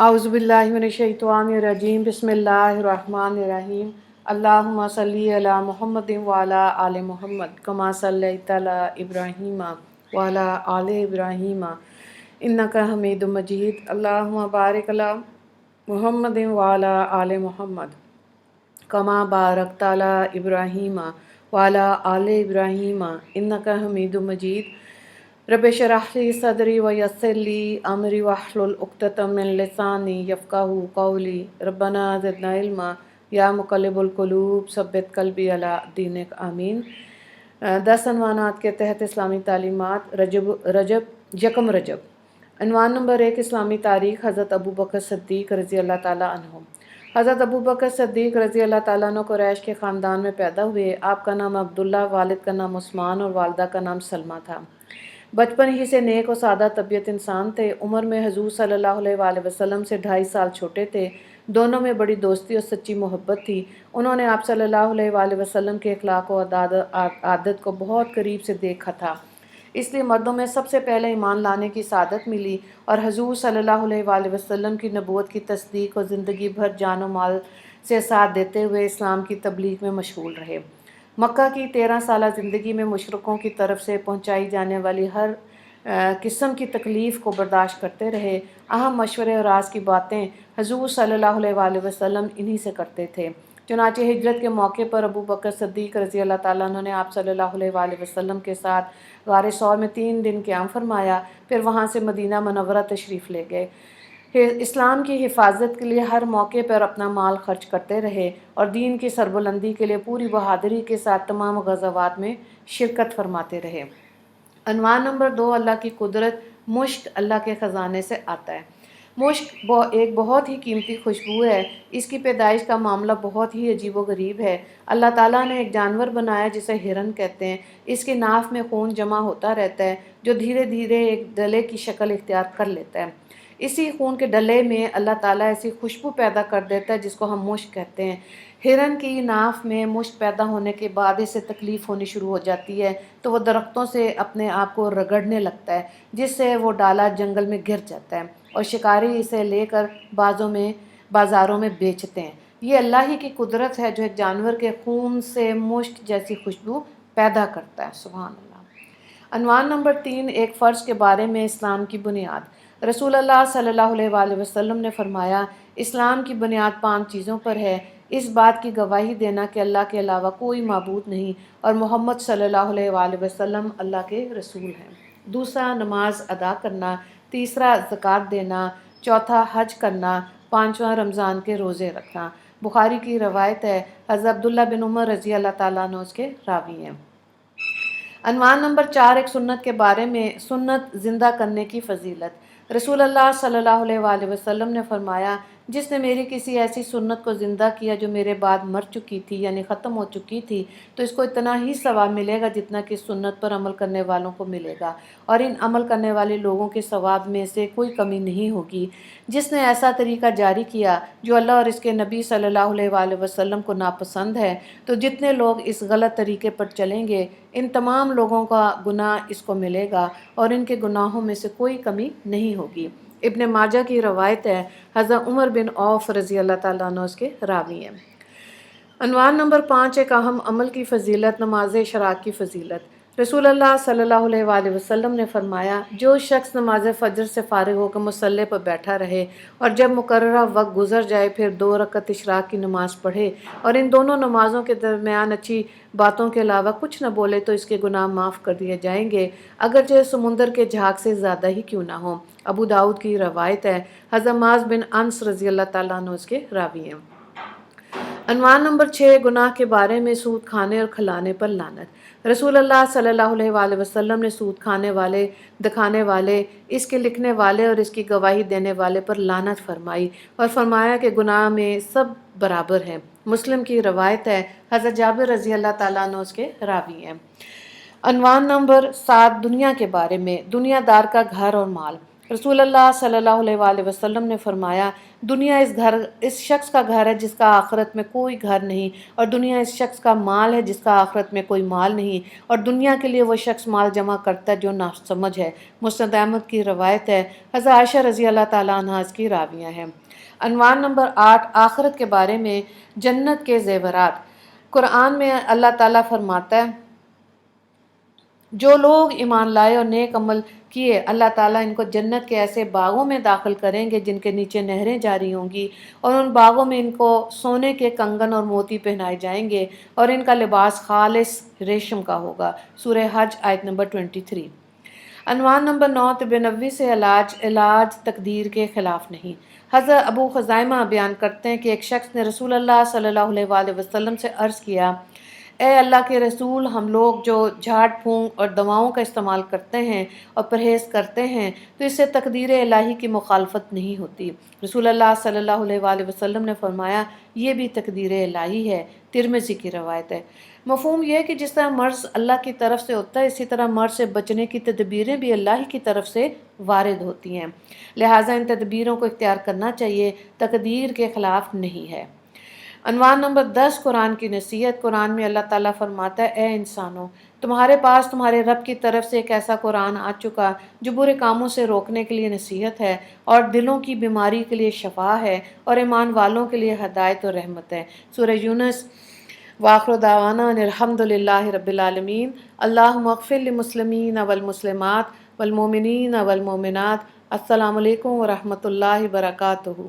اعوذ باللہ من الشیطان الرجیم بسم اللہ الرحمن الرحیم اللہم صلی علی محمد وعلی آل محمد کما صلیت علی ابراہیم وعلی آل ابراہیم انک حمید مجید اللہم بارک علی محمد وعلی آل محمد کما بارکت علی ابراہیم وعلی آل ابراہیم انک حمید مجید رب اشرح لی صدری ویسر لی امری واحلل عقدۃ من لسانی یفقہوا قولی ربنا زدنا علما یا مقلب القلوب ثبت قلبی علی دینک آمین۔ 10 عنوانات کے تحت اسلامی تعلیمات رجب یکم رجب۔ عنوان نمبر 1، اسلامی تاریخ۔ حضرت ابوبکر صدیق رضی اللہ تعالیٰ عنہ۔ حضرت ابوبکر صدیق رضی اللہ تعالیٰ عنہ قریش کے خاندان میں پیدا ہوئے۔ آپ کا نام عبداللہ، والد کا نام عثمان اور والدہ کا نام سلمہ تھا۔ بچپن ہی سے نیک و سادہ طبیعت انسان تھے۔ عمر میں حضور صلی اللہ علیہ وآلہ وسلم سے 2.5 سال چھوٹے تھے۔ دونوں میں بڑی دوستی اور سچی محبت تھی۔ انہوں نے آپ صلی اللہ علیہ وآلہ وسلم کے اخلاق و عادت کو بہت قریب سے دیکھا تھا، اس لیے مردوں میں سب سے پہلے ایمان لانے کی سعادت ملی اور حضور صلی اللہ علیہ وآلہ وسلم کی نبوت کی تصدیق اور زندگی بھر جان و مال سے ساتھ دیتے ہوئے اسلام کی تبلیغ میں مشغول رہے۔ مکہ کی 13 سالہ زندگی میں مشرکوں کی طرف سے پہنچائی جانے والی ہر قسم کی تکلیف کو برداشت کرتے رہے۔ اہم مشورے اور راز کی باتیں حضور صلی اللہ علیہ وآلہ وسلم انہی سے کرتے تھے۔ چنانچہ ہجرت کے موقع پر ابوبکر صدیق رضی اللہ تعالیٰ عنہ نے آپ صلی اللہ علیہ وآلہ وسلم کے ساتھ غار ثور میں 3 دن قیام فرمایا، پھر وہاں سے مدینہ منورہ تشریف لے گئے۔ اسلام کی حفاظت کے لیے ہر موقع پر اپنا مال خرچ کرتے رہے اور دین کی سربلندی کے لیے پوری بہادری کے ساتھ تمام غزوات میں شرکت فرماتے رہے۔ عنوان نمبر 2، اللہ کی قدرت۔ مشک اللہ کے خزانے سے آتا ہے۔ مشک ایک بہت ہی قیمتی خوشبو ہے۔ اس کی پیدائش کا معاملہ بہت ہی عجیب و غریب ہے۔ اللہ تعالیٰ نے ایک جانور بنایا جسے ہرن کہتے ہیں۔ اس کے ناف میں خون جمع ہوتا رہتا ہے جو دھیرے دھیرے ایک ڈلے کی شکل اختیار کر لیتا ہے۔ اسی خون کے ڈلے میں اللہ تعالیٰ ایسی خوشبو پیدا کر دیتا ہے جس کو ہم مشک کہتے ہیں۔ ہرن کی ناف میں مشک پیدا ہونے کے بعد اسے تکلیف ہونی شروع ہو جاتی ہے تو وہ درختوں سے اپنے آپ کو رگڑنے لگتا ہے، جس سے وہ ڈالا جنگل میں گر جاتا ہے اور شکاری اسے لے کر بازاروں میں بیچتے ہیں۔ یہ اللہ ہی کی قدرت ہے جو ایک جانور کے خون سے مشک جیسی خوشبو پیدا کرتا ہے۔ سبحان اللہ۔ عنوان نمبر 3، ایک فرض کے بارے میں اسلام کی بنیاد۔ رسول اللہ صلی اللہ علیہ وآلہ وسلم نے فرمایا، اسلام کی بنیاد 5 چیزوں پر ہے: اس بات کی گواہی دینا کہ اللہ کے علاوہ کوئی معبود نہیں اور محمد صلی اللہ علیہ وآلہ وسلم اللہ کے رسول ہیں۔ دوسرا، نماز ادا کرنا۔ تیسرا، زکوٰۃ دینا۔ چوتھا، حج کرنا۔ پانچواں، رمضان کے روزے رکھنا۔ بخاری کی روایت ہے۔ حضرت عبداللہ بن عمر رضی اللہ تعالیٰ عنہ اس کے راوی ہیں۔ عنوان نمبر 4، ایک سنت کے بارے میں۔ سنت زندہ کرنے کی فضیلت۔ رسول اللہ صلی اللہ علیہ وآلہ وسلم نے فرمایا، جس نے میری کسی ایسی سنت کو زندہ کیا جو میرے بعد مر چکی تھی یعنی ختم ہو چکی تھی تو اس کو اتنا ہی ثواب ملے گا جتنا کہ سنت پر عمل کرنے والوں کو ملے گا، اور ان عمل کرنے والے لوگوں کے ثواب میں سے کوئی کمی نہیں ہوگی۔ جس نے ایسا طریقہ جاری کیا جو اللہ اور اس کے نبی صلی اللہ علیہ وآلہ وسلم کو ناپسند ہے، تو جتنے لوگ اس غلط طریقے پر چلیں گے ان تمام لوگوں کا گناہ اس کو ملے گا اور ان کے گناہوں میں سے کوئی کمی نہیں ہوگی۔ ابن ماجہ کی روایت ہے۔ حضرت عمر بن عوف رضی اللہ تعالیٰ عنہ اس کے راوی ہیں۔ عنوان نمبر 5، ایک اہم عمل کی فضیلت۔ نماز اشراق کی فضیلت۔ رسول اللہ صلی اللہ علیہ وآلہ وسلم نے فرمایا، جو شخص نماز فجر سے فارغ ہو کر مصلی پر بیٹھا رہے اور جب مقررہ وقت گزر جائے پھر 2 رکعت اشراق کی نماز پڑھے اور ان دونوں نمازوں کے درمیان اچھی باتوں کے علاوہ کچھ نہ بولے تو اس کے گناہ معاف کر دیے جائیں گے، اگرچہ سمندر کے جھاگ سے زیادہ ہی کیوں نہ ہو۔ ابو داؤد کی روایت ہے۔ حضرت معاذ بن انس رضی اللہ تعالیٰ عنہ اس کے راوی ہیں۔ عنوان نمبر 6، گناہ کے بارے میں۔ سود کھانے اور کھلانے پر لعنت۔ رسول اللہ صلی اللہ علیہ وآلہ وسلم نے سود کھانے والے، دکھانے والے، اس کے لکھنے والے اور اس کی گواہی دینے والے پر لعنت فرمائی اور فرمایا کہ گناہ میں سب برابر ہیں۔ مسلم کی روایت ہے۔ حضرت جابر رضی اللہ تعالیٰ عنہ اس کے راوی ہیں۔ عنوان نمبر 7، دنیا کے بارے میں۔ دنیا دار کا گھر اور مال۔ رسول اللہ صلی اللہ علیہ وآلہ وسلم نے فرمایا دنیا اس شخص کا گھر ہے جس کا آخرت میں کوئی گھر نہیں، اور دنیا اس شخص کا مال ہے جس کا آخرت میں کوئی مال نہیں، اور دنیا کے لیے وہ شخص مال جمع کرتا ہے جو ناسمجھ ہے۔ مسند احمد کی روایت ہے، حضرت عائشہ رضی اللہ تعالیٰ عنہ اس کی راویہ ہیں۔ عنوان نمبر 8، آخرت کے بارے میں جنت کے زیورات۔ قرآن میں اللہ تعالیٰ فرماتا ہے جو لوگ ایمان لائے اور نیک عمل کیے اللہ تعالیٰ ان کو جنت کے ایسے باغوں میں داخل کریں گے جن کے نیچے نہریں جاری ہوں گی، اور ان باغوں میں ان کو سونے کے کنگن اور موتی پہنائے جائیں گے، اور ان کا لباس خالص ریشم کا ہوگا۔ سورہ حج آیت نمبر 23۔ عنوان نمبر 9، طب نبوی سے علاج تقدیر کے خلاف نہیں۔ حضرت ابو خزائمہ بیان کرتے ہیں کہ ایک شخص نے رسول اللہ صلی اللہ علیہ وآلہ وسلم سے عرض کیا، اے اللہ کے رسول، ہم لوگ جو جھاڑ پھونک اور دواؤں کا استعمال کرتے ہیں اور پرہیز کرتے ہیں تو اس سے تقدیر الہی کی مخالفت نہیں ہوتی۔ رسول اللہ صلی اللہ علیہ وآلہ وسلم نے فرمایا یہ بھی تقدیر الہی ہے۔ ترمذی کی روایت ہے۔ مفہوم یہ ہے کہ جس طرح مرض اللہ کی طرف سے ہوتا ہے اسی طرح مرض سے بچنے کی تدبیریں بھی اللہ کی طرف سے وارد ہوتی ہیں، لہٰذا ان تدبیروں کو اختیار کرنا چاہیے، تقدیر کے خلاف نہیں ہے۔ عنوان نمبر 10، قرآن کی نصیحت۔ قرآن میں اللہ تعالیٰ فرماتا ہے اے انسانوں، تمہارے پاس تمہارے رب کی طرف سے ایک ایسا قرآن آ چکا جو برے کاموں سے روکنے کے لیے نصیحت ہے اور دلوں کی بیماری کے لیے شفا ہے اور ایمان والوں کے لیے ہدایت اور رحمت ہے۔ سورہ یونس۔ وآخر دعوانا ان الحمد للہ رب العالمین۔ اللہم اغفر للمسلمین والمسلمات والمؤمنین والمؤمنات۔ السلام علیکم ورحمۃ اللہ وبرکاتہ۔